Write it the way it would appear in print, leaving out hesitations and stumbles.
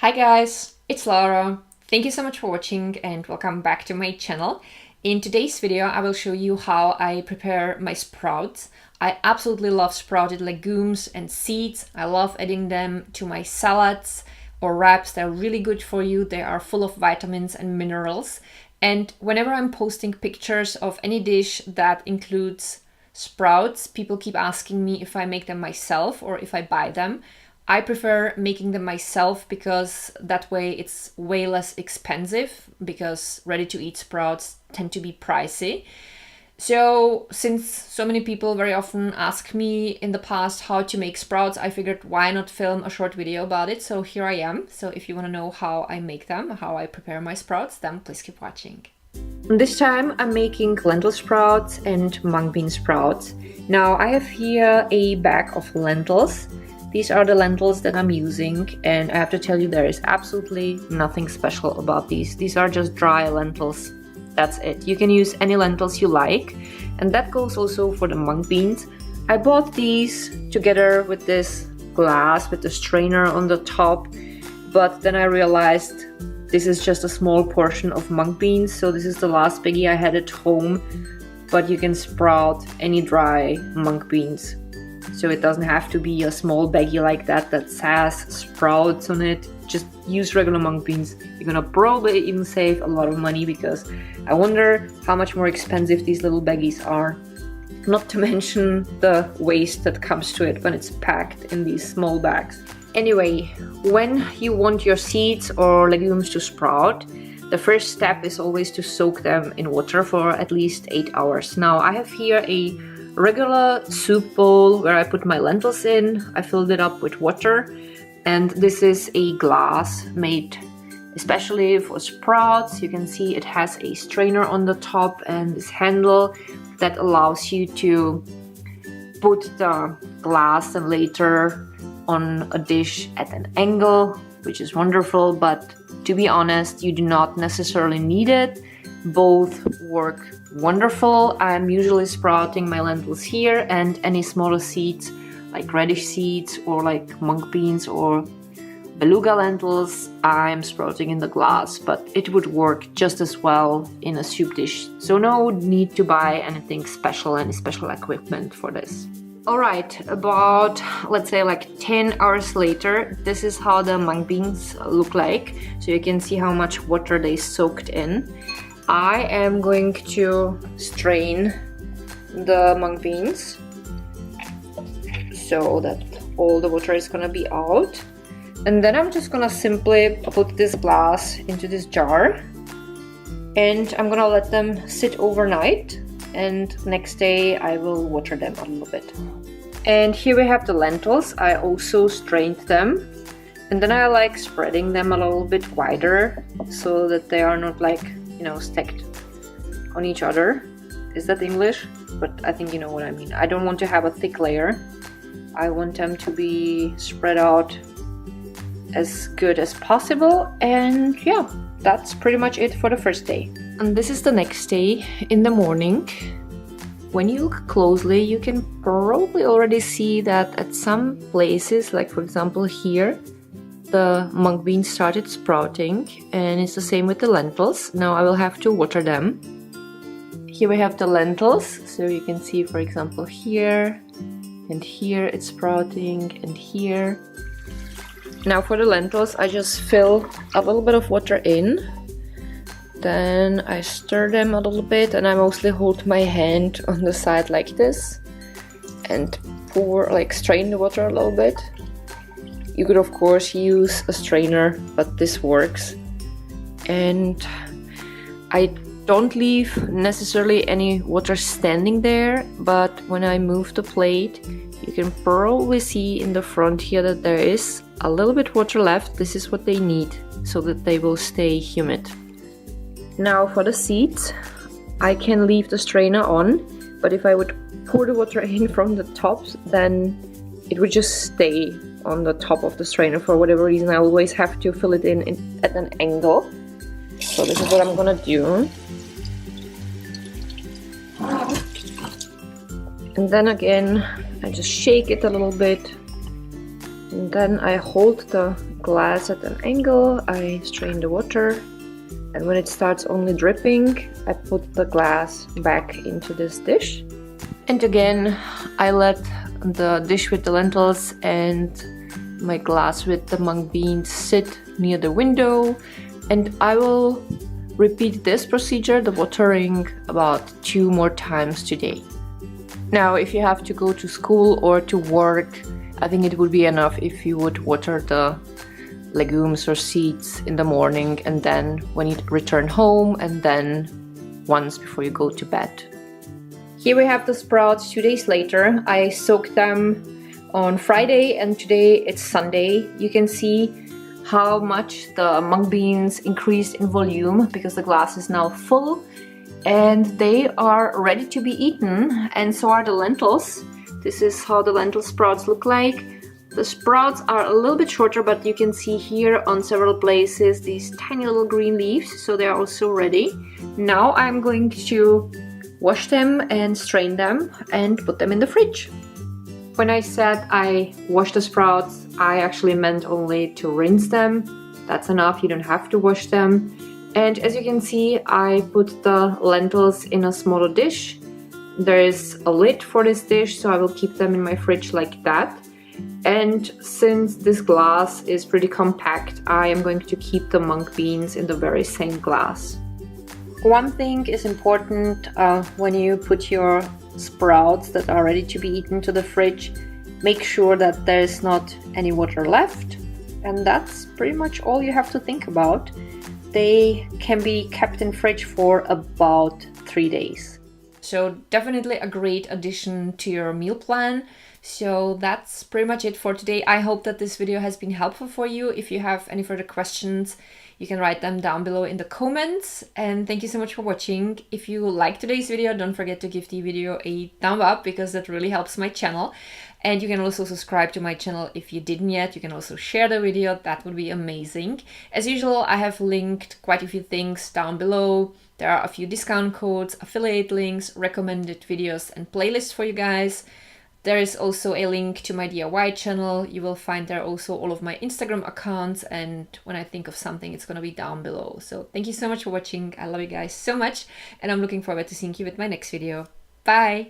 Hi guys, it's Lara. Thank you so much for watching and welcome back to my channel. In today's video, I will show you how I prepare my sprouts. I absolutely love sprouted legumes and seeds. I love adding them to my salads or wraps. They're really good for you. They are full of vitamins and minerals. And whenever I'm posting pictures of any dish that includes sprouts, people keep asking me if I make them myself or if I buy them. I prefer making them myself because that way it's way less expensive, because ready-to-eat sprouts tend to be pricey. So since so many people very often ask me in the past how to make sprouts, I figured why not film a short video about it. So here I am. So if you want to know how I make them, how I prepare my sprouts, then please keep watching. This time I'm making lentil sprouts and mung bean sprouts. Now I have here a bag of lentils. These are the lentils that I'm using, and I have to tell you there is absolutely nothing special about these. These are just dry lentils. That's it. You can use any lentils you like, and that goes also for the mung beans. I bought these together with this glass with the strainer on the top, but then I realized this is just a small portion of mung beans, so this is the last baggie I had at home, but you can sprout any dry mung beans. So it doesn't have to be a small baggie like that says sprouts on it. Just use regular mung beans. You're gonna probably even save a lot of money, because I wonder how much more expensive these little baggies are. Not to mention the waste that comes to it when it's packed in these small bags. Anyway, when you want your seeds or legumes to sprout, the first step is always to soak them in water for at least 8 hours. Now I have here a regular soup bowl where I put my lentils in. I filled it up with water, and this is a glass made especially for sprouts. You can see it has a strainer on the top and this handle that allows you to put the glass and later on a dish at an angle, which is wonderful, but to be honest, you do not necessarily need it. Both work wonderful. I'm usually sprouting my lentils here, and any smaller seeds like radish seeds or like mung beans or beluga lentils I'm sprouting in the glass, but it would work just as well in a soup dish. So no need to buy anything special, any special equipment for this. Alright, about let's say like 10 hours later, this is how the mung beans look like. So you can see how much water they soaked in. I am going to strain the mung beans so that all the water is gonna be out. And then I'm just gonna simply put this glass into this jar, and I'm gonna let them sit overnight, and next day I will water them a little bit. And here we have the lentils. I also strained them, and then I like spreading them a little bit wider so that they are not like, you know, stacked on each other. Is that English? But I think you know what I mean. I don't want to have a thick layer. I want them to be spread out as good as possible. And yeah, that's pretty much it for the first day. And this is the next day in the morning. When you look closely, you can probably already see that at some places, like for example here, the mung beans started sprouting, and it's the same with the lentils. Now I will have to water them. Here we have the lentils, so you can see, for example, here and here it's sprouting, and here. Now for the lentils, I just fill a little bit of water in, then I stir them a little bit, and I mostly hold my hand on the side like this and strain the water a little bit. You could of course use a strainer, but this works. And I don't leave necessarily any water standing there, but when I move the plate, you can probably see in the front here that there is a little bit water left. This is what they need so that they will stay humid. Now for the seeds, I can leave the strainer on, but if I would pour the water in from the top, then it would just stay on the top of the strainer. For whatever reason, I always have to fill it in at an angle. So this is what I'm gonna do. And then again, I just shake it a little bit, and Then I hold the glass at an angle, I strain the water, and when it starts only dripping, I put the glass back into this dish. And again, I let the dish with the lentils and my glass with the mung beans sit near the window, and I will repeat this procedure, the watering, about 2 more times today. Now, if you have to go to school or to work, I think it would be enough if you would water the legumes or seeds in the morning, and then when you return home, and then once before you go to bed. Here we have the sprouts 2 days later. I soaked them on Friday and today it's Sunday. You can see how much the mung beans increased in volume because the glass is now full, and they are ready to be eaten, and so are the lentils. This is how the lentil sprouts look like. The sprouts are a little bit shorter, but you can see here on several places these tiny little green leaves, so they are also ready. Now I'm going to wash them and strain them and put them in the fridge. When I said I wash the sprouts, I actually meant only to rinse them. That's enough, you don't have to wash them. And as you can see, I put the lentils in a smaller dish. There is a lid for this dish, so I will keep them in my fridge like that. And since this glass is pretty compact, I am going to keep the mung beans in the very same glass. One thing is important when you put your sprouts that are ready to be eaten to the fridge, make sure that there is not any water left. And that's pretty much all you have to think about. They can be kept in fridge for about 3 days. So definitely a great addition to your meal plan. So that's pretty much it for today. I hope that this video has been helpful for you. If you have any further questions, you can write them down below in the comments. And thank you so much for watching. If you liked today's video, don't forget to give the video a thumb up because that really helps my channel. And you can also subscribe to my channel if you didn't yet. You can also share the video, that would be amazing. As usual, I have linked quite a few things down below. There are a few discount codes, affiliate links, recommended videos and playlists for you guys. There is also a link to my DIY channel. You will find there also all of my Instagram accounts, and when I think of something, it's gonna be down below. So thank you so much for watching. I love you guys so much, and I'm looking forward to seeing you with my next video. Bye!